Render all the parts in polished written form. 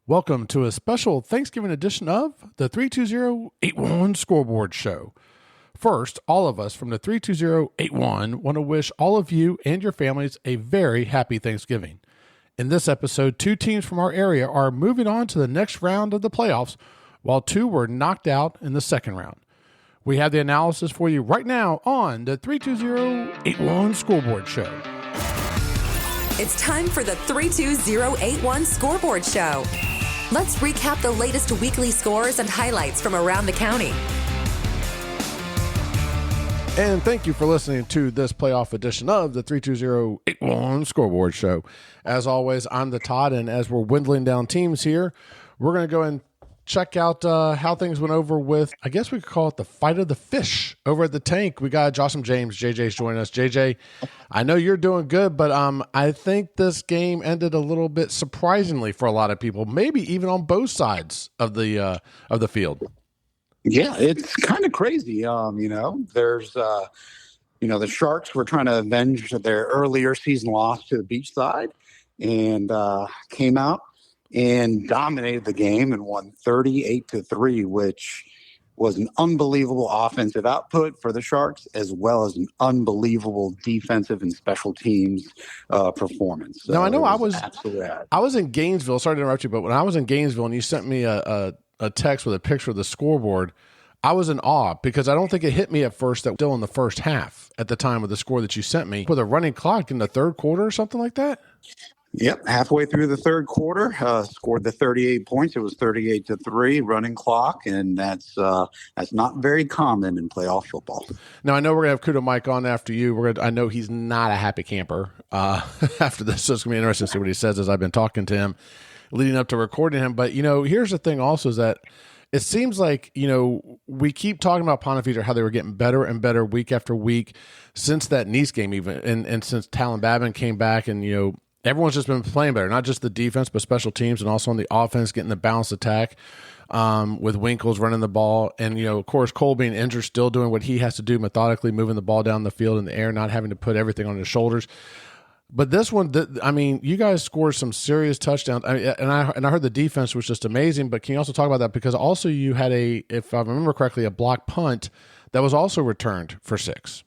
Welcome to a special Thanksgiving edition of the 320-81 Scoreboard Show. First, all of us from the 320-81 want to wish all of you and your families a very happy Thanksgiving. In this episode, two teams from our area are moving on to the next round of the playoffs, while two were knocked out in the second round. We have the analysis for you right now on the 320-81 Scoreboard Show. It's time for the 32081 Scoreboard Show. Let's recap the latest weekly scores and highlights from around the county. And thank you for listening to this playoff edition of the 32081 Scoreboard Show. As always, I'm the Todd, and as we're dwindling down teams here, we're going to go and check out how things went over with, I guess we could call it the fight of the fish over at the tank. We got Josh and James. JJ's joining us. JJ, I know you're doing good, but I think this game ended a little bit surprisingly for a lot of people, maybe even on both sides of the field. Yeah, it's kind of crazy. There's the Sharks were trying to avenge their earlier season loss to the Beachside and came out and dominated the game and won 38-3, which was an unbelievable offensive output for the Sharks, as well as an unbelievable defensive and special teams performance. So now, I know I was in Gainesville. Sorry to interrupt you, but when I was in Gainesville and you sent me a text with a picture of the scoreboard, I was in awe because I don't think it hit me at first that was still in the first half at the time of the score that you sent me with a running clock in the third quarter or something like that. Yep, halfway through the third quarter, scored the 38 points. It was 38-3 running clock, and that's not very common in playoff football. Now, I know we're going to have Kudo Mike on after you. I know he's not a happy camper after this, so it's going to be interesting to see what he says as I've been talking to him leading up to recording him. But, here's the thing also is that it seems like, we keep talking about Ponte Vedra, how they were getting better and better week after week since that Nease game even, and since Talon Babin came back and, everyone's just been playing better, not just the defense, but special teams and also on the offense, getting the balanced attack with Winkles running the ball. And, of course, Cole being injured, still doing what he has to do methodically, moving the ball down the field in the air, not having to put everything on his shoulders. But this one, you guys scored some serious touchdowns. And I heard the defense was just amazing. But can you also talk about that? Because also you had if I remember correctly, a block punt that was also returned for 6.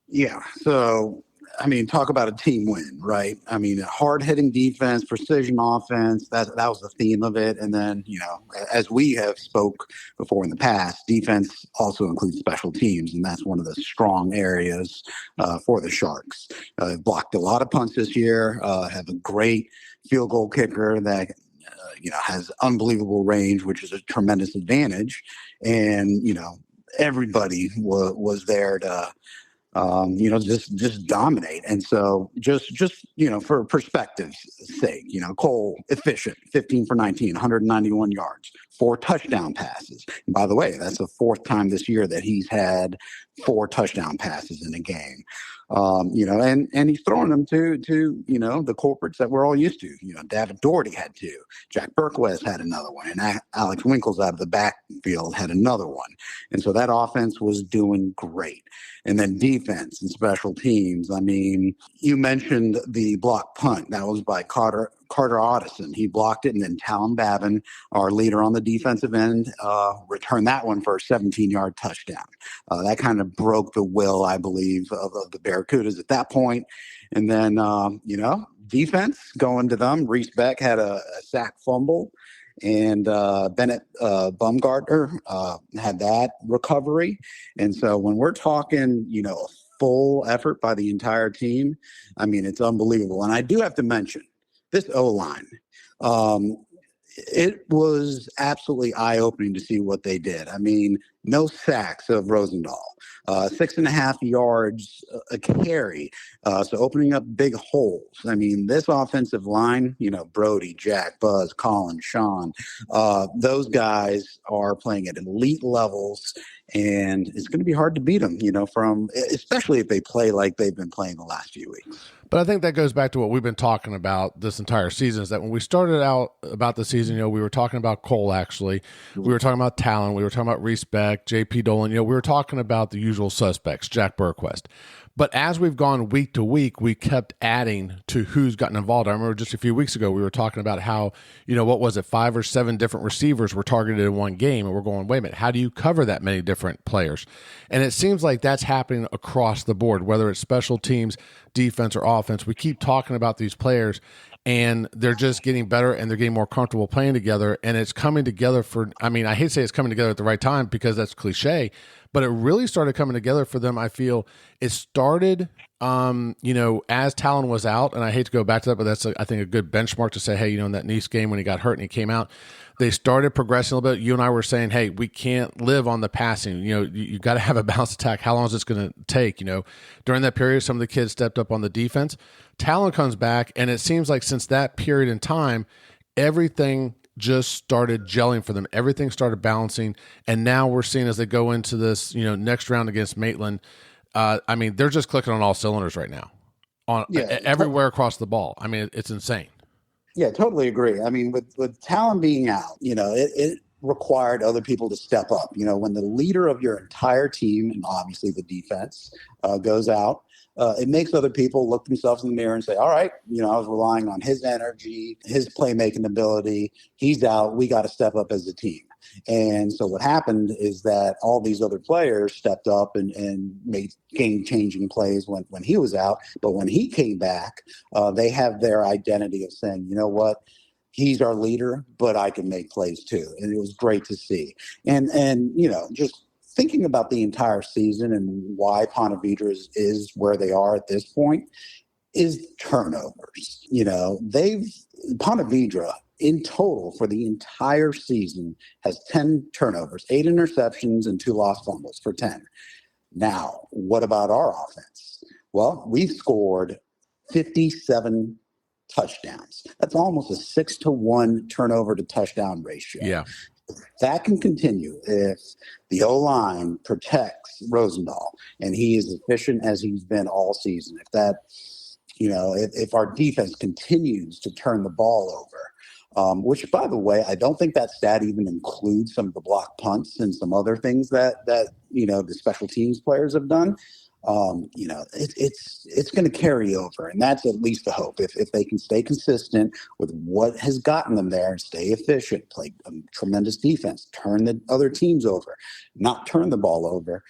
Yeah. So, talk about a team win, right? Hard-hitting defense, precision offense, that was the theme of it. And then, as we have spoke before in the past, defense also includes special teams, and that's one of the strong areas for the Sharks. Blocked a lot of punts this year, have a great field goal kicker that has unbelievable range, which is a tremendous advantage. And, everybody was there to just dominate. And so just for perspective's sake, Cole efficient, 15 for 19, 191 yards, 4 touchdown passes. And by the way, that's the 4th time this year that he's had 4 touchdown passes in a game. And he's throwing them to the corporates that we're all used to. David Doherty had 2, Jack Berquist had another one, and Alex Winkles out of the backfield had another one. And so that offense was doing great. And then defense and special teams. You mentioned the block punt. That was by Carter Augustine. He blocked it, and then Talon Babin, our leader on the defensive end, returned that one for a 17-yard touchdown. That kind of broke the will, I believe, of the Barracudas at that point. And then, defense going to them. Reese Beck had a sack fumble, and Bennett Baumgartner had that recovery. And so when we're talking, a full effort by the entire team, it's unbelievable. And I do have to mention, this O-line, it was absolutely eye-opening to see what they did. No sacks of Rosendahl, 6.5 yards a carry, so opening up big holes. This offensive line, Brody, Jack, Buzz, Colin, Sean, those guys are playing at elite levels, and it's going to be hard to beat them, especially if they play like they've been playing the last few weeks. But I think that goes back to what we've been talking about this entire season, is that when we started out about the season, we were talking about Cole, actually. We were talking about Talon. We were talking about Reese Beck, J.P. Dolan. We were talking about the usual suspects, Jack Berquist. But as we've gone week to week, we kept adding to who's gotten involved. I remember just a few weeks ago, we were talking about how, what was it, 5 or 7 different receivers were targeted in one game. And we're going, wait a minute, how do you cover that many different players? And it seems like that's happening across the board, whether it's special teams, defense, or offense. We keep talking about these players, and they're just getting better and they're getting more comfortable playing together. And it's coming together I hate to say it's coming together at the right time because that's cliche, but it really started coming together for them. I feel it started, as Talon was out, and I hate to go back to that, but that's, I think, a good benchmark to say, hey, in that Nease game when he got hurt and he came out, they started progressing a little bit. You and I were saying, hey, we can't live on the passing. You got to have a balanced attack. How long is this going to take? During that period, some of the kids stepped up on the defense. Talon comes back, and it seems like since that period in time, everything just started gelling for them. Everything started balancing, and now we're seeing as they go into this, next round against Maitland. They're just clicking on all cylinders right now, everywhere across the ball. It's insane. Yeah, totally agree. With Talon being out, it required other people to step up. When the leader of your entire team, and obviously the defense, goes out, it makes other people look themselves in the mirror and say, all right, I was relying on his energy, his playmaking ability. He's out. We got to step up as a team. And so what happened is that all these other players stepped up and made game-changing plays when he was out. But when he came back, they have their identity of saying, you know what? He's our leader, but I can make plays too. And it was great to see. And just thinking about the entire season and why Ponte Vedra is where they are at this point is turnovers. Ponte Vedra in total for the entire season has 10 turnovers, 8 interceptions, and 2 lost fumbles for 10. Now, what about our offense? Well, we scored 57 touchdowns. That's almost a 6-to-1 turnover to touchdown ratio. Yeah. That can continue if the O-line protects Rosendahl and he is efficient as he's been all season. If our defense continues to turn the ball over, which, by the way, I don't think that stat even includes some of the block punts and some other things that the special teams players have done. It's going to carry over, and that's at least the hope. If they can stay consistent with what has gotten them there and stay efficient, play tremendous defense, turn the other teams over, not turn the ball over,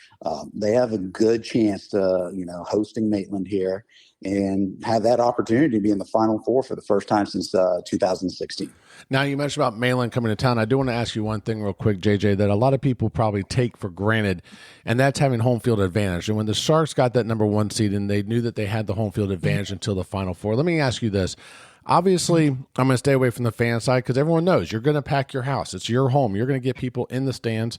they have a good chance to, hosting Maitland here and have that opportunity to be in the Final Four for the first time since 2016. Now, you mentioned about Maitland coming to town. I do want to ask you one thing real quick, JJ, that a lot of people probably take for granted, and that's having home field advantage. And when the Sharks got that number 1 seed and they knew that they had the home field advantage until the Final Four, let me ask you this. Obviously, I'm going to stay away from the fan side because everyone knows you're going to pack your house. It's your home. You're going to get people in the stands,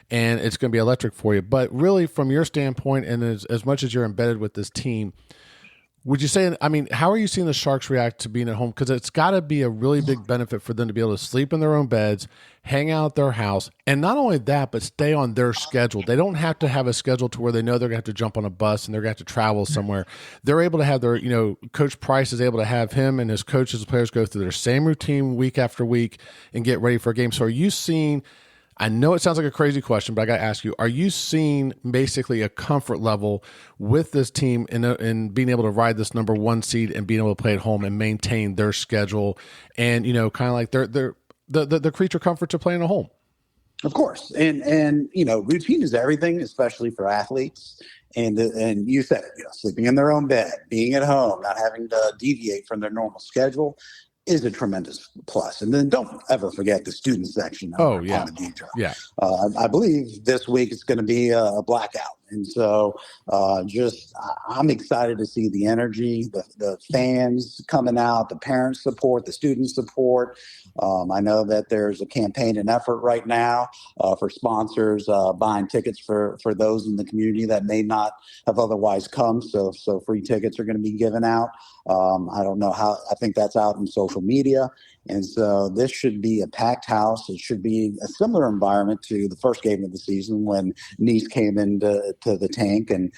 and it's going to be electric for you. But really, from your standpoint, and as much as you're embedded with this team, would you say, how are you seeing the Sharks react to being at home? Because it's got to be a really big benefit for them to be able to sleep in their own beds, hang out at their house, and not only that, but stay on their schedule. They don't have to have a schedule to where they know they're going to have to jump on a bus and they're going to have to travel somewhere. They're able to have their, Coach Price is able to have him and his coaches and players go through their same routine week after week and get ready for a game. So are you seeing, I know it sounds like a crazy question, but I got to ask you, are you seeing basically a comfort level with this team in being able to ride this number 1 seed and being able to play at home and maintain their schedule and, kind of like the creature comfort to playing at home? Of course. And routine is everything, especially for athletes. And you said it, sleeping in their own bed, being at home, not having to deviate from their normal schedule is a tremendous plus. And then don't ever forget the student section. Oh, yeah. Yeah. I believe this week it's going to be a blackout. And so I'm excited to see the energy, the fans coming out, the parents support, the student support. I know that there's a campaign and effort right now for sponsors buying tickets for those in the community that may not have otherwise come. So free tickets are going to be given out. I don't know how. I think that's out in social media. And so this should be a packed house. It should be a similar environment to the first game of the season when Nease came into the tank, and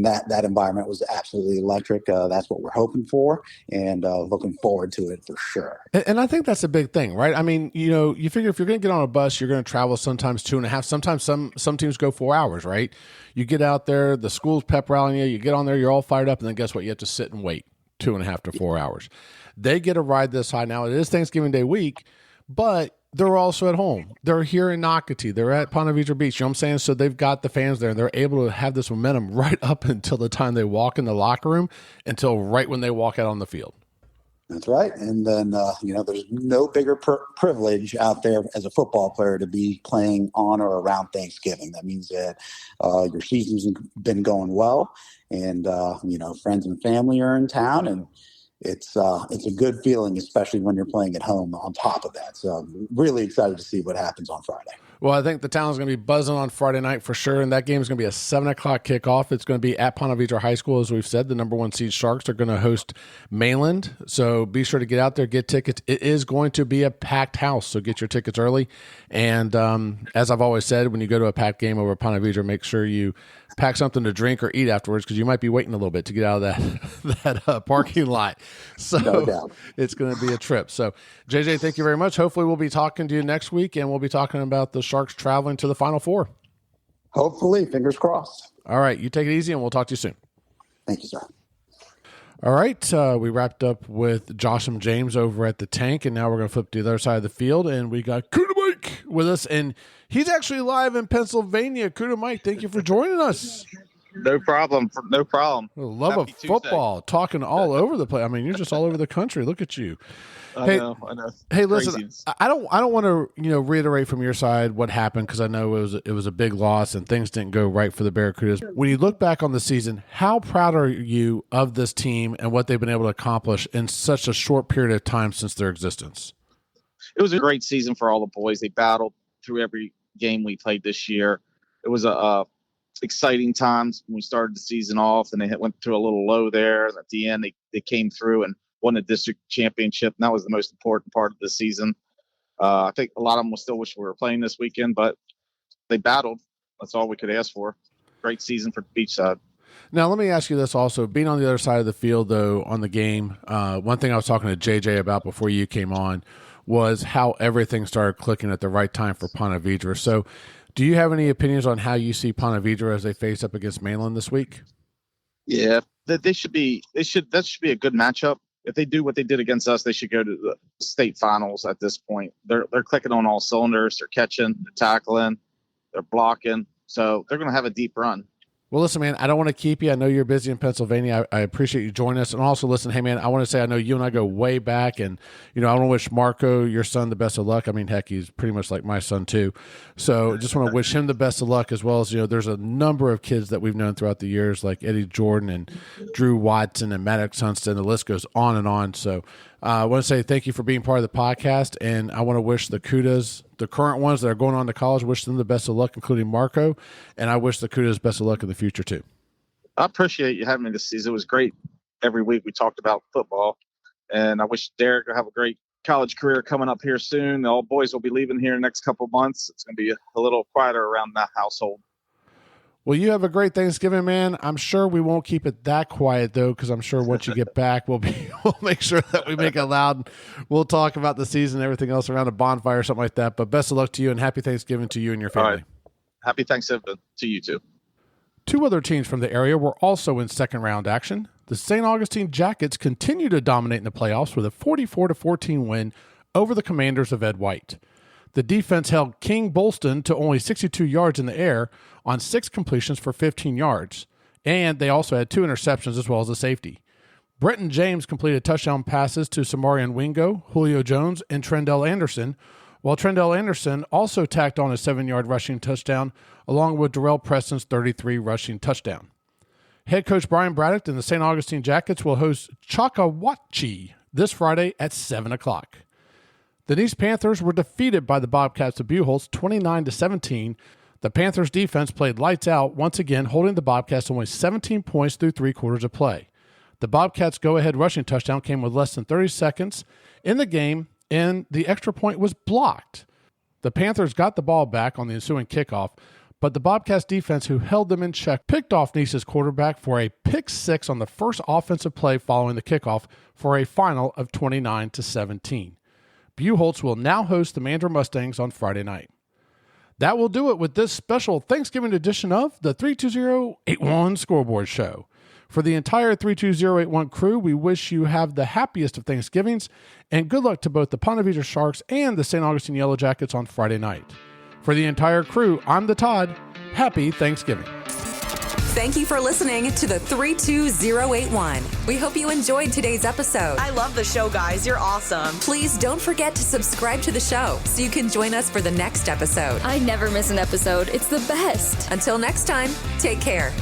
that environment was absolutely electric. That's what we're hoping for, and looking forward to it for sure. And I think that's a big thing, right? I mean, you figure if you're going to get on a bus, you're going to travel sometimes 2.5. Sometimes some teams go 4 hours, right? You get out there, the school's pep rallying you, you get on there, you're all fired up, and then guess what? You have to sit and wait 2.5 to 4 hours. They get a ride this high. Now, it is Thanksgiving Day week, but they're also at home. They're here in Nocatee. They're at Ponte Vedra Beach. You know what I'm saying? So they've got the fans there, and they're able to have this momentum right up until the time they walk in the locker room, until right when they walk out on the field. That's right. And then, there's no bigger privilege out there as a football player to be playing on or around Thanksgiving. That means that your season's been going well, and, friends and family are in town, and it's a good feeling, especially when you're playing at home on top of that. So I'm really excited to see what happens on Friday. Well, I think the town's going to be buzzing on Friday night for sure, and that game is going to be a 7 o'clock kickoff. It's going to be at Ponte Vedra High School, as we've said. The number 1 seed Sharks are going to host Mainland, so be sure to get out there, get tickets. It is going to be a packed house, so get your tickets early. And as I've always said, when you go to a packed game over at Ponte Vedra, make sure you pack something to drink or eat afterwards, because you might be waiting a little bit to get out of that parking lot. So No it's going to be a trip. So, JJ, thank you very much. Hopefully we'll be talking to you next week, and we'll be talking about the Sharks traveling to the Final Four. Hopefully, fingers crossed. All right, you take it easy, and we'll talk to you soon. Thank you, sir. All right, we wrapped up with Josh and James over at the tank, and now we're going to flip to the other side of the field, and we got Kuda Mike with us, and he's actually live in Pennsylvania. Kuda Mike, thank you for joining us. No problem. No problem. Love Happy of football, Tuesday. Talking all over the place. I mean, you're just all over the country. Look at you. I know. Hey, listen, Craziness. I don't want to reiterate from your side what happened, because I know it was a big loss and things didn't go right for the Barracudas. When you look back on the season, how proud are you of this team and what they've been able to accomplish in such a short period of time since their existence? It was a great season for all the boys. They battled through every game we played this year. It was a exciting times when we started the season off, and they went through a little low there. And at the end, they came through and won the district championship, and that was the most important part of the season. I think a lot of them will still wish we were playing this weekend, but they battled. That's all we could ask for. Great season for Beachside. Now, let me ask you this also. Being on the other side of the field, though, on the game, one thing I was talking to JJ about before you came on was how everything started clicking at the right time for Ponte Vedra. So do you have any opinions on how you see Ponte Vedra as they face up against Mainland this week? Yeah, that should be a good matchup. If they do what they did against us, they should go to the state finals at this point. They're clicking on all cylinders. They're catching, they're tackling, they're blocking. So they're going to have a deep run. Well, listen, man, I don't want to keep you. I know you're busy in Pennsylvania. I appreciate you joining us. And also, listen, hey, man, I want to say I know you and I go way back. And, I want to wish Marco, your son, the best of luck. I mean, heck, he's pretty much like my son, too. So just want to wish him the best of luck, as well as, there's a number of kids that we've known throughout the years, like Eddie Jordan and Drew Watson and Maddox Hunston. The list goes on and on. So I want to say thank you for being part of the podcast. And I want to wish the Kudas, the current ones that are going on to college, wish them the best of luck, including Marco. And I wish the Kudas best of luck in the future, too. I appreciate you having me this season. It was great. Every week we talked about football. And I wish Derek will have a great college career coming up here soon. All boys will be leaving here in the next couple of months. It's going to be a little quieter around that household. Well, you have a great Thanksgiving, man. I'm sure we won't keep it that quiet, though, because I'm sure once you get back, we'll make sure that we make it loud. We'll talk about the season and everything else around a bonfire or something like that. But best of luck to you, and happy Thanksgiving to you and your family. All right. Happy Thanksgiving to you, too. 2 other teams from the area were also in second-round action. The St. Augustine Jackets continue to dominate in the playoffs with a 44-14 win over the Commanders of Ed White. The defense held King Bolston to only 62 yards in the air on 6 completions for 15 yards, and they also had 2 interceptions as well as a safety. Brenton James completed touchdown passes to Samarian Wingo, Julio Jones, and Trendell Anderson, while Trendell Anderson also tacked on a 7-yard rushing touchdown along with Darrell Preston's 33 rushing touchdown. Head coach Brian Braddock and the St. Augustine Jackets will host Chakawachi this Friday at 7 o'clock. The Nease Panthers were defeated by the Bobcats of Buchholz 29-17. The Panthers defense played lights out once again, holding the Bobcats to only 17 points through 3 quarters of play. The Bobcats' go-ahead rushing touchdown came with less than 30 seconds in the game and the extra point was blocked. The Panthers got the ball back on the ensuing kickoff, but the Bobcats defense, who held them in check, picked off Nease's quarterback for a pick six on the first offensive play following the kickoff for a final of 29-17. Buchholz will now host the Mandra Mustangs on Friday night. That will do it with this special Thanksgiving edition of the 32081 Scoreboard Show. For the entire 32081 crew, we wish you have the happiest of Thanksgivings, and good luck to both the Ponte Vedra Sharks and the St. Augustine Yellow Jackets on Friday night. For the entire crew, I'm the Todd. Happy Thanksgiving. Thank you for listening to the 32081. We hope you enjoyed today's episode. I love the show, guys. You're awesome. Please don't forget to subscribe to the show so you can join us for the next episode. I never miss an episode. It's the best. Until next time, take care.